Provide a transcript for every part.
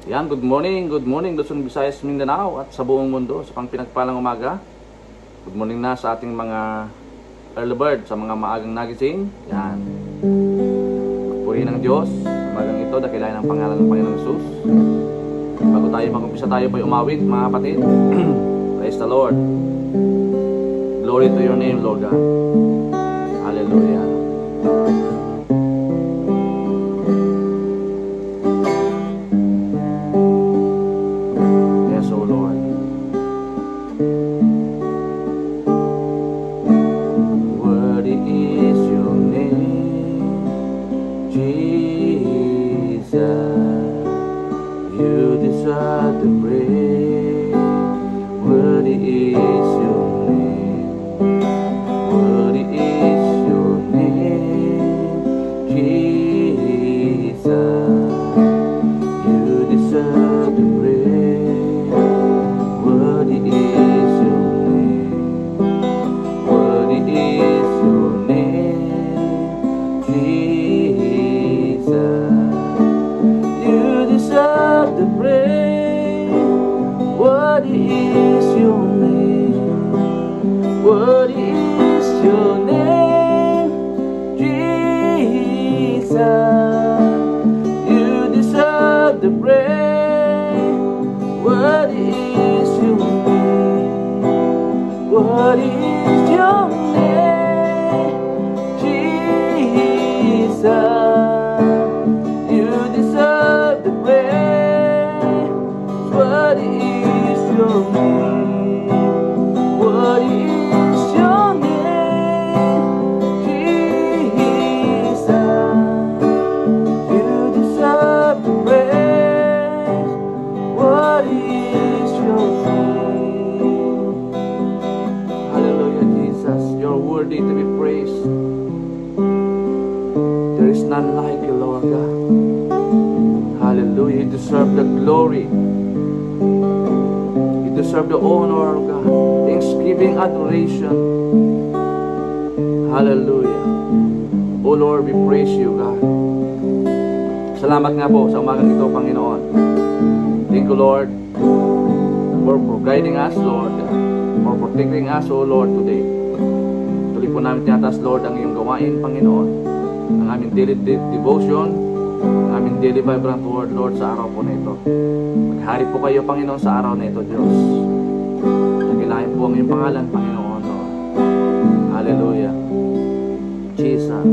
Yan, good morning Luzon, Visayas, Mindanao at sa buong mundo sa pang pinagpalang umaga. Good morning na sa ating mga early bird, sa mga maagang nagising. Yan, purihin ng Diyos umagang ito, dakilain ang pangalan ng Panginoong Jesus. Bago tayo mag-umpisa, tayo po'y umawit mga kapatid. Praise the Lord. Glory to your name, Lord God. Hallelujah. Adoration. Hallelujah. Oh Lord, we praise you, God. Salamat nga po sa umagang ito, Panginoon. Thank you, Lord, for guiding us, Lord, for protecting us, oh Lord, today. Tuloy po namin tinatas, Lord, ang iyong gawain, Panginoon. Ang aming daily devotion, ang aming daily vibrant word, Lord, sa araw po na ito. Maghari po kayo, Panginoon, sa araw na ito, Diyos. Dakilain po ang iyong pangalan, Panginoon, Lord. Hallelujah. Jesus.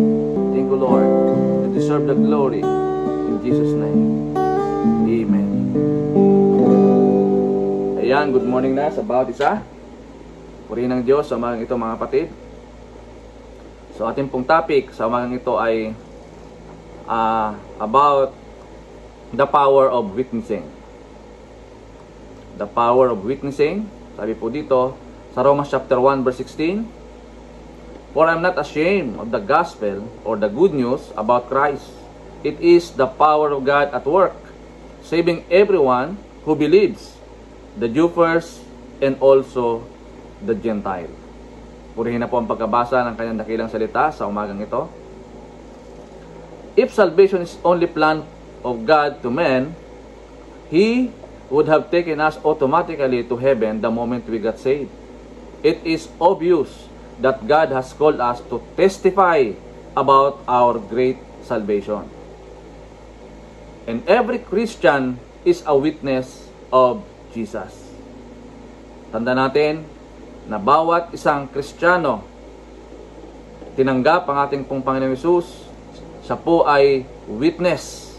Thank you, Lord. You deserve the glory. In Jesus' name. Amen. Ayan, good morning na sa bawat isa. Purihin ng Diyos sa umagang ito, mga kapatid. So, ating pong topic sa umagang ito ay about the power of witnessing. The power of witnessing. Sabi po dito sa Romans chapter 1 verse 16, "For I am not ashamed of the gospel or the good news about Christ. It is the power of God at work, saving everyone who believes, the Jew first and also the Gentile." Purihin na po ang pagkabasa ng kanyang dakilang salita sa umagang ito. If salvation is only plan of God to men, He would have taken us automatically to heaven the moment we got saved. It is obvious that God has called us to testify about our great salvation. And every Christian is a witness of Jesus. Tanda natin na bawat isang Kristiyano tinanggap ang ating pong Panginoong Hesus, siya po ay witness.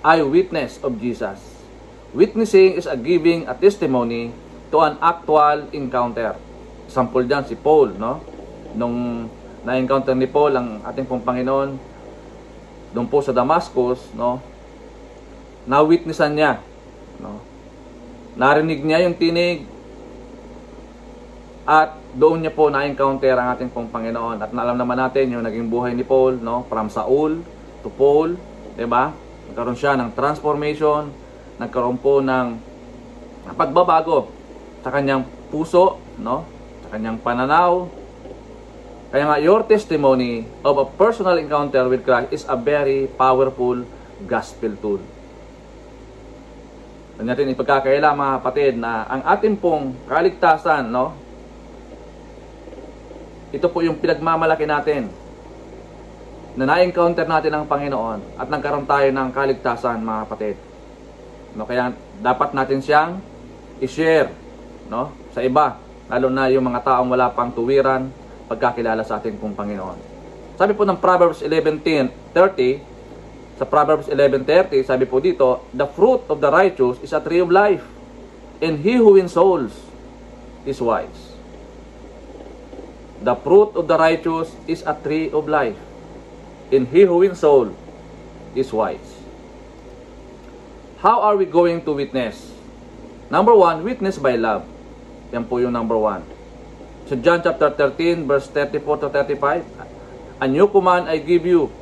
Eyewitness of Jesus. Witnessing is a giving a testimony to an actual encounter. Example dyan si Paul, no? Nung na-encounter ni Paul ang ating pong Panginoon doon po sa Damascus, no? Na-witnessan niya, no? Narinig niya yung tinig at doon niya po na-encounter ang ating pong Panginoon. At alam naman natin yung naging buhay ni Paul, no? From Saul to Paul, 'di ba? Nagkaroon siya ng transformation, nagkaroon po ng pagbabago sa kanyang puso, no? Sa kanyang pananaw. Kaya nga, your testimony of a personal encounter with Christ is a very powerful gospel tool. Huwag natin ipagkakaila mga kapatid na ang ating pong kaligtasan, no? Ito po yung pinagmamalaki natin na na-encounter natin ang Panginoon at nagkaroon tayo ng kaligtasan mga kapatid. No, kaya dapat natin siyang i-share, no, sa iba, lalo na yung mga taong wala pang tuwiran pagkakilala sa ating pong Panginoon. Sabi po ng Proverbs 11:30, sa Proverbs 11:30, sabi po dito, the fruit of the righteous is a tree of life, and he who wins souls is wise. The fruit of the righteous is a tree of life, and he who wins soul is wise. How are we going to witness? Number 1, witness by love. Yan po yung number 1. So John chapter 13, verse 34 to 35, a new command I give you,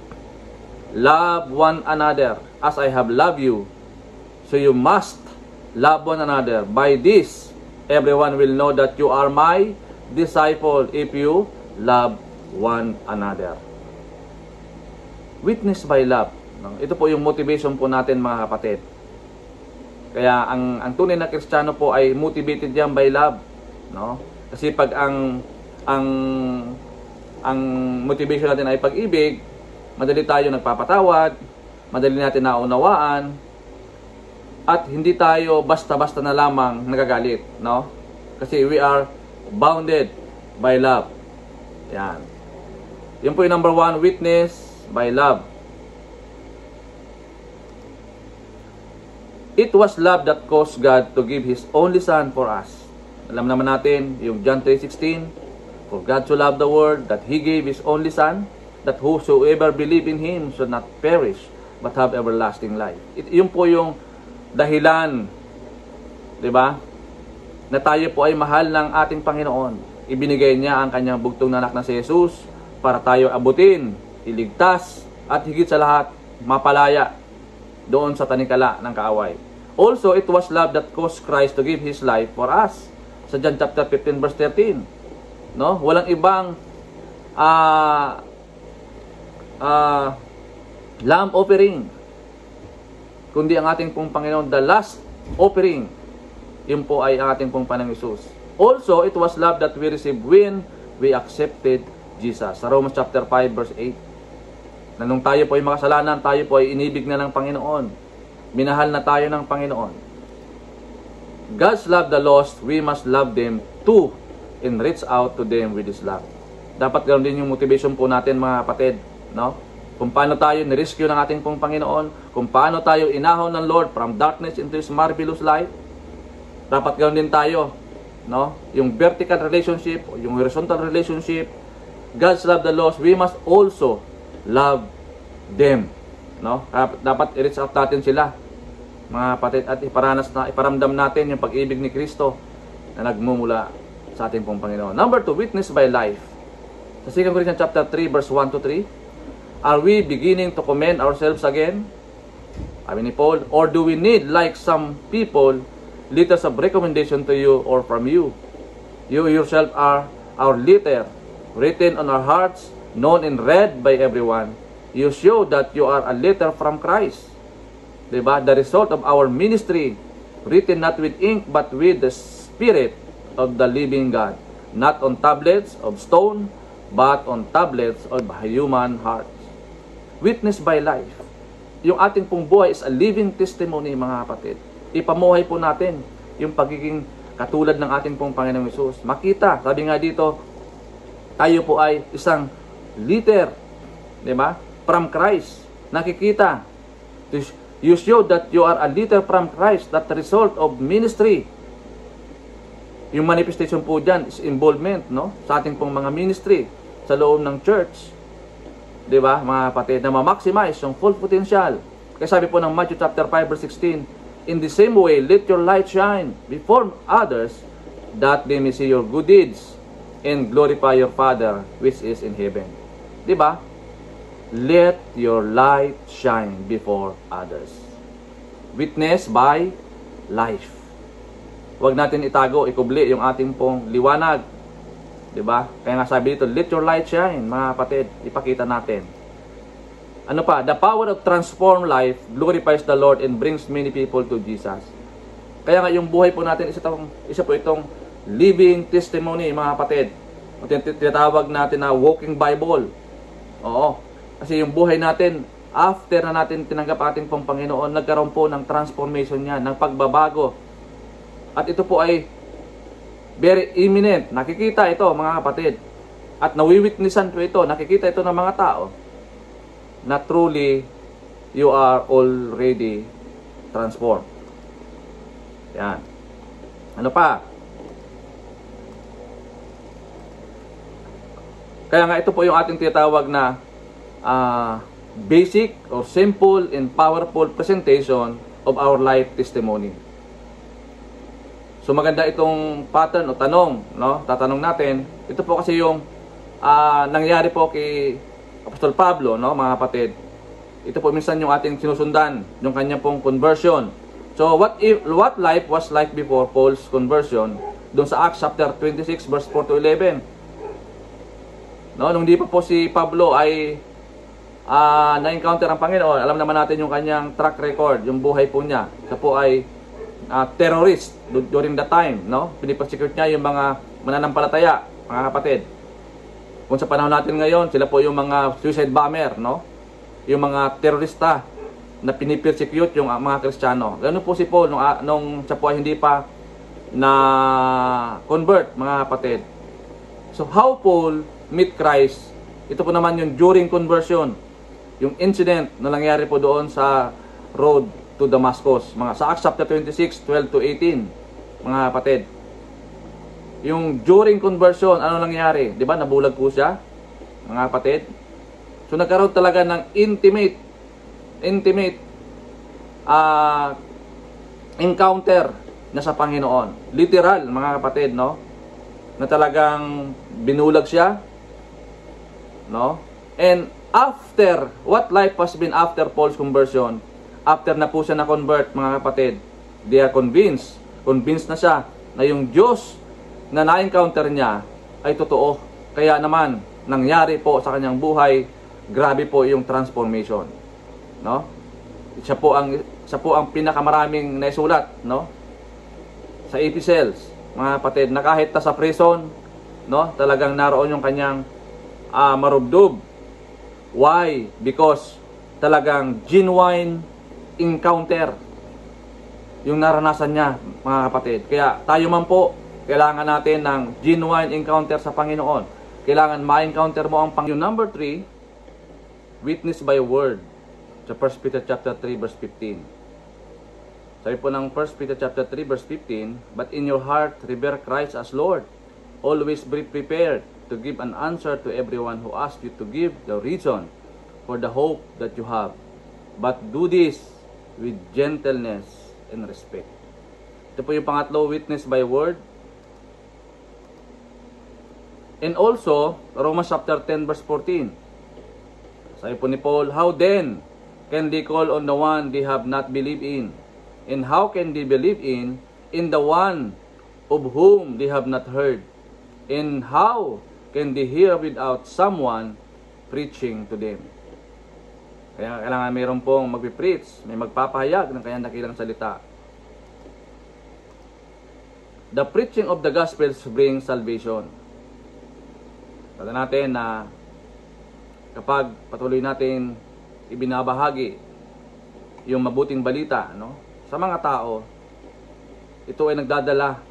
love one another as I have loved you. So you must love one another. By this, everyone will know that you are my disciple if you love one another. Witness by love. Ito po yung motivation po natin mga kapatid. Kaya ang tunay na Kristiyano po ay motivated yan by love, no? Kasi pag ang motivation natin ay pag-ibig, madali tayo nagpapatawad, madali natin naunawaan, at hindi tayo basta-basta na lamang nagagalit, no? Kasi we are bounded by love. Yan. Yun po yung number 1, witness by love. It was love that caused God to give His only Son for us. Alam naman natin, yung John 3:16, for God so loved the world that He gave His only Son, that whosoever believe in Him should not perish, but have everlasting life. Yun po yung dahilan, di ba, na tayo po ay mahal ng ating Panginoon. Ibinigay niya ang kanyang bugtong na anak na si Jesus para tayo abutin, iligtas, at higit sa lahat, mapalaya doon sa tanikala ng kaaway. Also, it was love that caused Christ to give His life for us. Sa John chapter 15 verse 13. No? Walang ibang lamb offering, kundi ang ating pong Panginoon, the last offering. Yun po ay ang ating pong Panginoong Hesus. Also, it was love that we received when we accepted Jesus. Sa Romans chapter 5 verse 8. Na nung tayo po ay makasalanan, tayo po ay inibig na ng Panginoon. Minahal na tayo ng Panginoon. God's love the lost, we must love them too and reach out to them with His love. Dapat ganoon din yung motivation po natin mga kapatid, no? Kung paano tayo nirescue ng ating pong Panginoon, kung paano tayo inahon ng Lord from darkness into His marvelous light, dapat ganoon din tayo, no? Yung vertical relationship, yung horizontal relationship, God's love the lost, we must also love them, no? Dapat i-reach out natin sila, mga kapatid, at iparamdam natin yung pag-ibig ni Kristo na nagmumula sa ating pong Panginoon. Number 2, witness by life. Sa 2 Corinthians chapter 3 verse 1 to 3, are we beginning to commend ourselves again? Sabi ni Paul, or do we need, like some people, letters of recommendation to you or from you? You yourself are our letter, written on our hearts, known and read by everyone. You show that you are a letter from Christ. Diba? The result of our ministry, written not with ink but with the Spirit of the living God, not on tablets of stone but on tablets of human hearts. Witness by life. Yung ating pong buhay is a living testimony, mga kapatid. Ipamuhay po natin yung pagiging katulad ng ating pong Panginoong Hesus. Makita, sabi nga dito, tayo po ay isang letter, di ba? From Christ. Nakikita. You show that you are a letter from Christ, that the result of ministry. Yung manifestation po dyan is involvement, no? Sa ating pong mga ministry sa loob ng church. Di ba, mga kapatid, na ma-maximize yung full potential. Kaya sabi po ng Matthew chapter 5 verse 16, in the same way, let your light shine before others, that they may see your good deeds and glorify your Father which is in heaven. Diba? Let your light shine before others. Witness by life. Huwag natin itago, ikubli yung ating pong liwanag. Diba? Kaya nga sabi dito, let your light shine, mga kapatid. Ipakita natin. Ano pa? The power of transformed life glorifies the Lord and brings many people to Jesus. Kaya nga yung buhay po natin, isa po itong living testimony, mga kapatid. O tinatawag natin na walking Bible. Oo. Kasi yung buhay natin, after na natin tinanggap ating pong Panginoon, nagkaroon po ng transformation niya, ng pagbabago. At ito po ay very imminent. Nakikita ito, mga kapatid. At nawiwitnessan po ito, nakikita ito ng mga tao na truly you are already transformed. Yan. Ano pa? Kaya nga ito po yung ating tinatawag na basic or simple and powerful presentation of our life testimony. So maganda itong pattern o tanong, no? Tatanong natin. Ito po kasi yung nangyari po kay Apostol Pablo, no, mga kapatid. Ito po minsan yung ating sinusundan, yung kanyang pong conversion. So what life was like before Paul's conversion? Doon sa Acts chapter 26 verse 4 to 11. No, nung di pa po si Pablo ay na-encounter ang Panginoon, alam naman natin yung kanyang track record, yung buhay po niya. Siya po ay terrorist during the time, no? Pinipersecute niya yung mga mananampalataya, mga kapatid. Kung sa panahon natin ngayon, sila po yung mga suicide bomber, no? Yung mga terorista na pinipersecute yung mga Kristiyano. Ganun po si Paul nung siya po ay hindi pa na convert, mga kapatid. So how Paul meet Christ? Ito po naman yung during conversion, yung incident na nangyari po doon sa road to Damascus, sa Acts chapter 26, 12 to 18, mga kapatid. Yung during conversion, ano nangyari? Di ba, nabulag po siya, mga kapatid? So nagkaroon talaga ng intimate encounter na sa Panginoon. Literal, mga kapatid, no? Na talagang binulag siya, no? And after, what life has been after Paul's conversion, after na po siya na-convert, mga kapatid, they are convinced na siya na yung Diyos na na-encounter niya ay totoo. Kaya naman, nangyari po sa kanyang buhay, grabe po yung transformation. No? Siya po ang pinakamaraming naisulat, no? Sa epistles, mga kapatid, na kahit sa prison, no, talagang naroon yung kanyang marubdob. Why? Because talagang genuine encounter yung naranasan niya, mga kapatid. Kaya tayo man po, kailangan natin ng genuine encounter sa Panginoon. Kailangan ma-encounter mo ang Panginoon. Number 3, witness by word. Sa 1 Peter chapter 3 verse 15. Sabi po ng 1 Peter chapter 3 verse 15, but in your heart revere Christ as Lord. Always be prepared to give an answer to everyone who asks you to give the reason for the hope that you have. But do this with gentleness and respect. Ito po yung pangatlo, witness by word. And also, Romans chapter 10 verse 14. Sabi po ni Paul, how then can they call on the one they have not believed in? And how can they believe in the one of whom they have not heard? And how can they hear without someone preaching to them? Kaya kailangan mayroon pong magpipreach, may magpapahayag ng kanyang dakilang salita. The preaching of the gospel brings salvation. Kala natin na kapag patuloy natin ibinabahagi yung mabuting balita, no, sa mga tao, ito ay nagdadala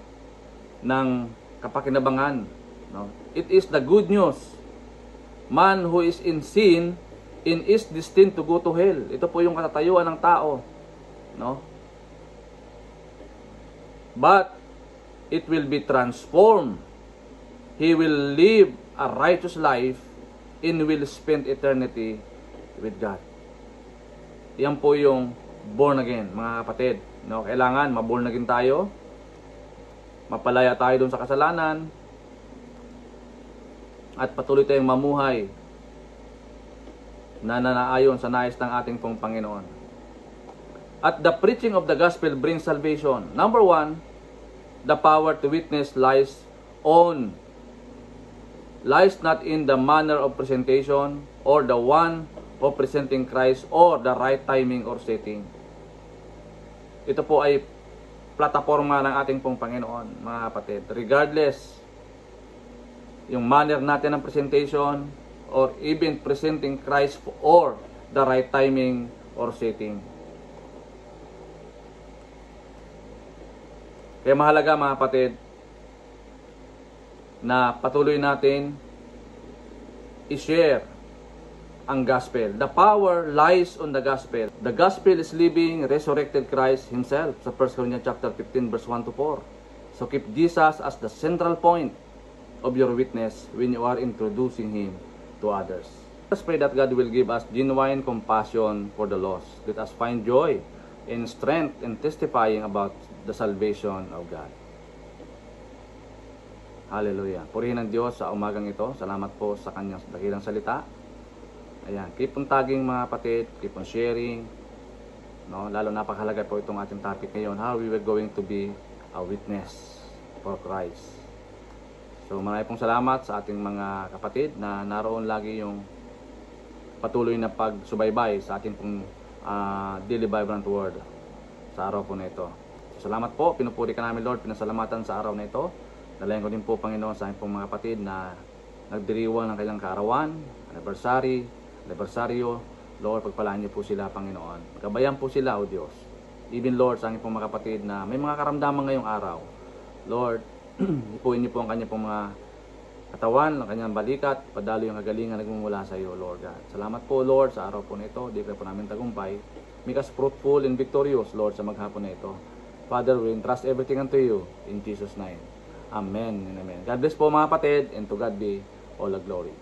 ng kapakinabangan, no? It is the good news. Man who is in sin is destined to go to hell. Ito po yung katatayuan ng tao, no? But it will be transformed. He will live a righteous life and will spend eternity with God. Yan po yung born again, mga kapatid, no? Kailangan ma-born again tayo. Mapalaya tayo dun sa kasalanan at patuloy tayong mamuhay na nanaayon sa nais ng ating pong Panginoon. At the preaching of the gospel brings salvation. Number 1, the power to witness lies not in the manner of presentation or the one of presenting Christ or the right timing or setting. Ito po ay plataforma ng ating pong Panginoon, mga kapatid. Regardless, yung manner natin ng presentation, or even presenting Christ or the right timing or setting. Kaya mahalaga, mga kapatid, na patuloy natin i-share ang gospel. The power lies on the gospel. The gospel is living, resurrected Christ Himself sa 1 Corinthians chapter 15 verse 1 to 4. So keep Jesus as the central point of your witness when you are introducing Him to others. Let us pray that God will give us genuine compassion for the lost. Let us find joy and strength in testifying about the salvation of God. Hallelujah. Purihin ang Diyos sa umagang ito. Salamat po sa Kanyang dakilang salita. Ayan, keep on tagging, mga kapatid, keep on sharing. No, lalo napakahalaga po itong ating topic ngayon, how we were going to be a witness for Christ. So maraming pong salamat sa ating mga kapatid na naroon lagi yung patuloy na pagsubaybay sa ating pong Daily Vibrant Word sa araw po na ito. So, salamat po, pinupuri ka namin Lord, pinasalamatan sa araw na ito. Dalayan ko din po Panginoon sa aking pong mga kapatid na nagdiriwang ng kailang kaarawan, anibersaryo. Lord, pagpalaan niyo po sila, Panginoon. Gabayan po sila, O Diyos. Even Lord, sa aking pong mga kapatid na may mga karamdaman ngayong araw. Lord, ipuin niyo po ang kanyang pong mga katawan, ang kanyang balikat, padalo yung kagalingan nagmumula sa iyo, Lord God. Salamat po, Lord, sa araw po na ito. Declare po namin tagumpay. Make us fruitful and victorious, Lord, sa maghapon na ito. Father, we entrust everything unto you in Jesus' name. Amen and amen. God bless po, mga kapatid, and to God be all the glory.